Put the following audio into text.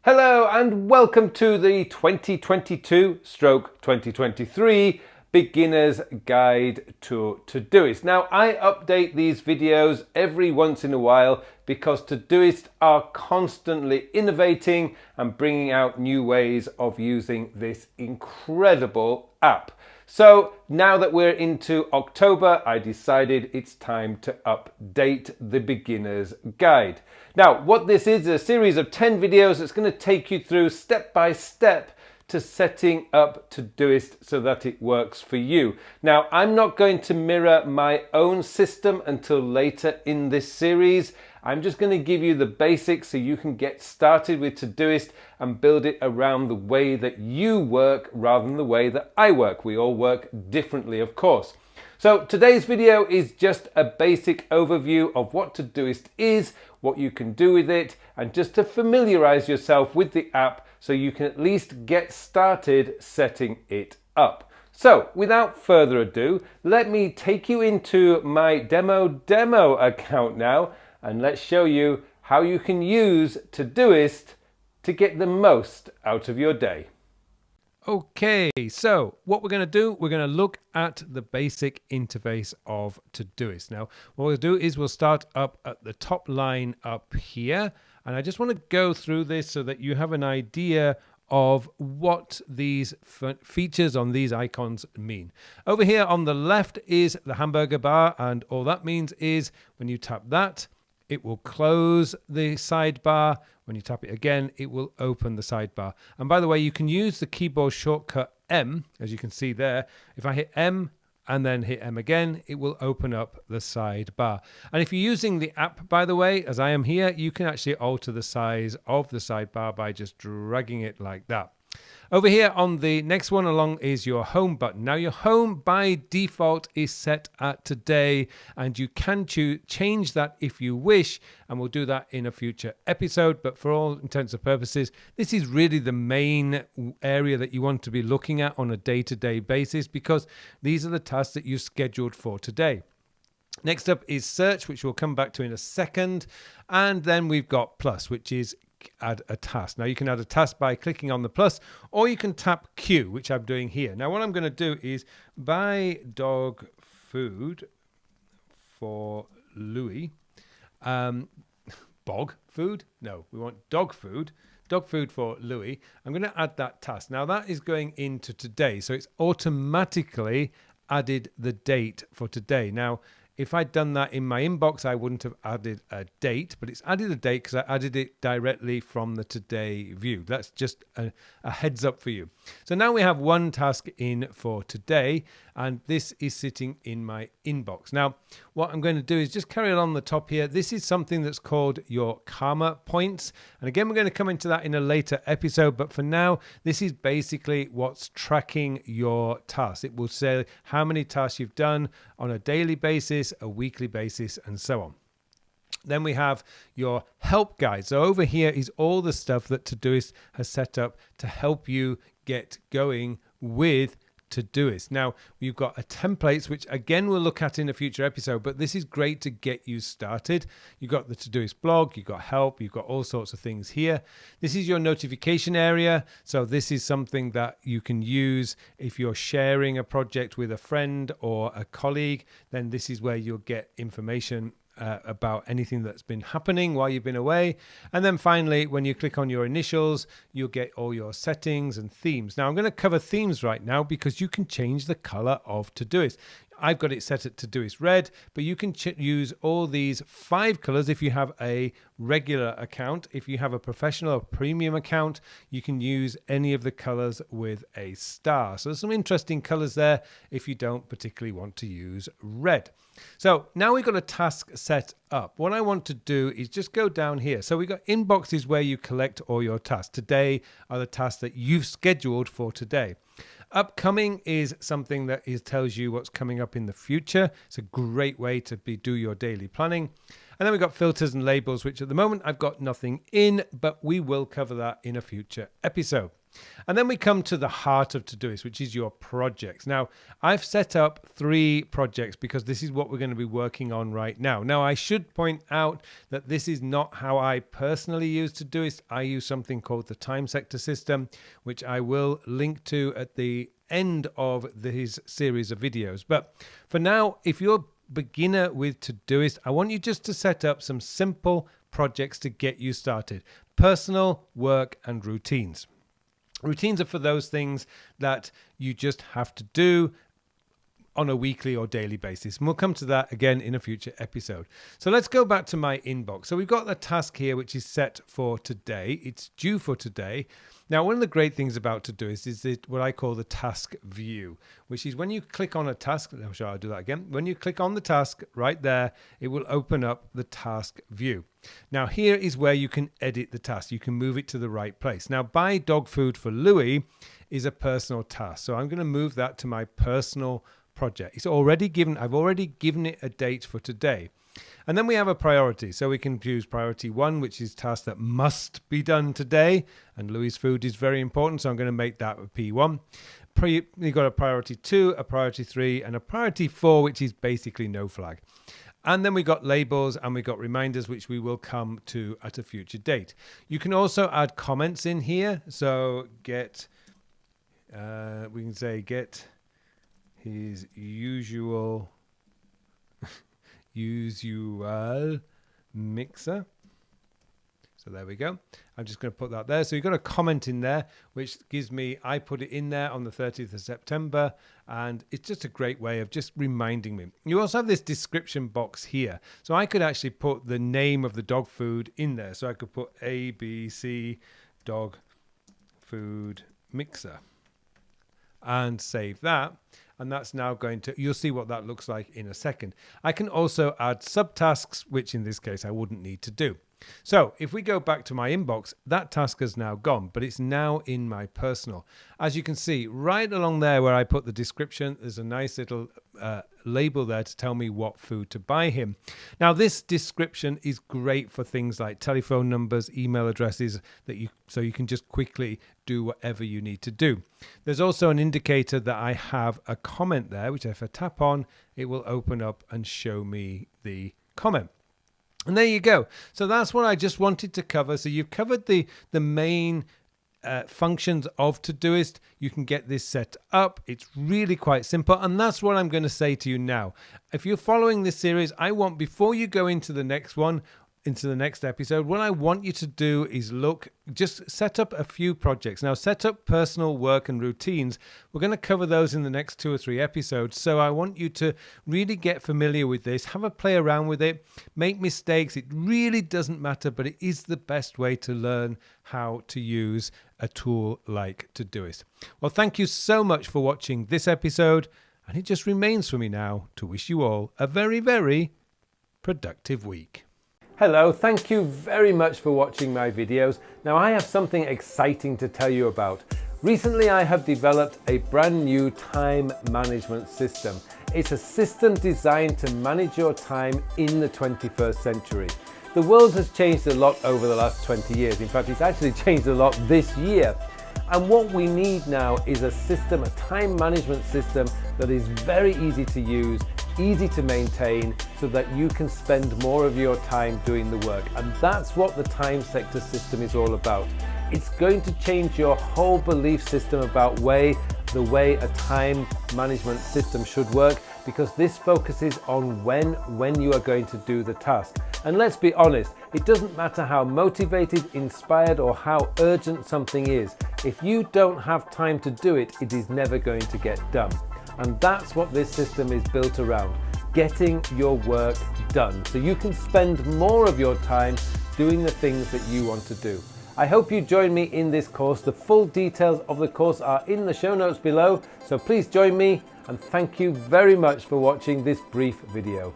Hello and welcome to the 2022/2023 Beginners Guide to Todoist. Now I update these videos every once in a while because Todoist are constantly innovating and bringing out new ways of using this incredible app. So now that we're into October, I decided it's time to update the Beginner's Guide. Now, what this is a series of 10 videos that's going to take you through step by step to setting up Todoist so that it works for you. Now, I'm not going to mirror my own system until later in this series. I'm just going to give you the basics so you can get started with Todoist and build it around the way that you work rather than the way that I work. We all work differently, of course. So today's video is just a basic overview of what Todoist is, what you can do with it, and just to familiarize yourself with the app so you can at least get started setting it up. So without further ado, let me take you into my demo account now, and let's show you how you can use Todoist to get the most out of your day. Okay, so what we're going to do, we're going to look at the basic interface of Todoist. Now, what we'll do is we'll start up at the top line up here, and I just want to go through this so that you have an idea of what these features on these icons mean. Over here on the left is the hamburger bar, and all that means is when you tap that, it will close the sidebar. When you tap it again, it will open the sidebar. And by the way, you can use the keyboard shortcut M, as you can see there. If I hit M and then hit M again, it will open up the sidebar. And if you're using the app, by the way, as I am here, you can actually alter the size of the sidebar by just dragging it like that. Over here on the next one along is your home button. Now your home by default is set at today, and you can change that if you wish, and we'll do that in a future episode. But for all intents and purposes, this is really the main area that you want to be looking at on a day-to-day basis because these are the tasks that you've scheduled for today. Next up is search, which we'll come back to in a second. And then we've got plus, which is add a task. Now you can add a task by clicking on the plus, or you can tap Q, which I'm doing here. Now what I'm going to do is buy dog food for Louis. Bog food? No, we want dog food. Dog food for Louis. I'm going to add that task. Now that is going into today, so it's automatically added the date for today. Now if I'd done that in my inbox, I wouldn't have added a date, but it's added a date because I added it directly from the today view. That's just a heads up for you. So now we have one task in for today, and this is sitting in my inbox. Now, what I'm going to do is just carry it on the top here. This is something that's called your karma points. And again, we're going to come into that in a later episode, but for now, this is basically what's tracking your tasks. It will say how many tasks you've done on a daily basis, a weekly basis, and so on. Then we have your help guide. So over here is all the stuff that Todoist has set up to help you get going with Todoist. Now, you've got a templates, which again we'll look at in a future episode, but this is great to get you started. You've got the Todoist blog, you've got help, you've got all sorts of things here. This is your notification area. So this is something that you can use if you're sharing a project with a friend or a colleague, then this is where you'll get information about anything that's been happening while you've been away. And then finally, when you click on your initials, you'll get all your settings and themes. Now I'm going to cover themes right now because you can change the color of Todoist. I've got it set at Todoist red, but you can use all these 5 colors if you have a regular account. If you have a professional or premium account, you can use any of the colors with a star. So there's some interesting colors there if you don't particularly want to use red. So now we've got a task set up. What I want to do is just go down here. So we've got inboxes where you collect all your tasks. Today are the tasks that you've scheduled for today. Upcoming is something that tells you what's coming up in the future. It's a great way to do your daily planning. And then we've got filters and labels, which at the moment I've got nothing in, but we will cover that in a future episode. And then we come to the heart of Todoist, which is your projects. Now, I've set up 3 projects because this is what we're going to be working on right now. Now, I should point out that this is not how I personally use Todoist. I use something called the time sector system, which I will link to at the end of this series of videos. But for now, if you're beginner with Todoist, I want you just to set up some simple projects to get you started. Personal, work, and routines. Routines are for those things that you just have to do on a weekly or daily basis. And we'll come to that again in a future episode. So let's go back to my inbox. So we've got the task here, which is set for today. It's due for today. Now, one of the great things about Todoist is what I call the task view, which is when you click on a task, I'll do that again. When you click on the task right there, it will open up the task view. Now, here is where you can edit the task. You can move it to the right place. Now, buy dog food for Louis is a personal task. So I'm going to move that to my personal project. It's already given. I've already given it a date for today. And then we have a priority. So we can choose priority 1, which is task that must be done today. And Louis' food is very important, so I'm going to make that a P1. You've got a priority 2, a priority 3, and a priority 4, which is basically no flag. And then we got labels and we got reminders, which we will come to at a future date. You can also add comments in here. So we can say get his usual mixer. So there we go. I'm just going to put that there. So you've got a comment in there, which gives me, I put it in there on the 30th of September. And it's just a great way of just reminding me. You also have this description box here. So I could actually put the name of the dog food in there. So I could put ABC dog food mixer and save that. And that's now going to, you'll see what that looks like in a second. I can also add subtasks, which in this case I wouldn't need to do. So if we go back to my inbox, that task has now gone, but it's now in my personal. As you can see, right along there where I put the description, there's a nice little label there to tell me what food to buy him. Now, this description is great for things like telephone numbers, email addresses, so you can just quickly do whatever you need to do. There's also an indicator that I have a comment there, which if I tap on, it will open up and show me the comment. And there you go. So that's what I just wanted to cover. So you've covered the main functions of Todoist. You can get this set up. It's really quite simple. And that's what I'm going to say to you now. If you're following this series, before you go into the next one, into the next episode, what I want you to do is just set up a few projects. Now, set up personal, work, and routines. We're going to cover those in the next 2 or 3 episodes. So I want you to really get familiar with this, have a play around with it, make mistakes. It really doesn't matter, but it is the best way to learn how to use a tool like Todoist. Well, thank you so much for watching this episode. And it just remains for me now to wish you all a very, very productive week. Hello, thank you very much for watching my videos. Now I have something exciting to tell you about. Recently I have developed a brand new time management system. It's a system designed to manage your time in the 21st century. The world has changed a lot over the last 20 years. In fact, it's actually changed a lot this year. And what we need now is a time management system that is very easy to use, easy to maintain, so that you can spend more of your time doing the work. And that's what the time sector system is all about. It's going to change your whole belief system about the way a time management system should work, because this focuses on when you are going to do the task. And let's be honest, it doesn't matter how motivated, inspired, or how urgent something is. If you don't have time to do it, it is never going to get done. And that's what this system is built around, getting your work done, so you can spend more of your time doing the things that you want to do. I hope you join me in this course. The full details of the course are in the show notes below, so please join me, and thank you very much for watching this brief video.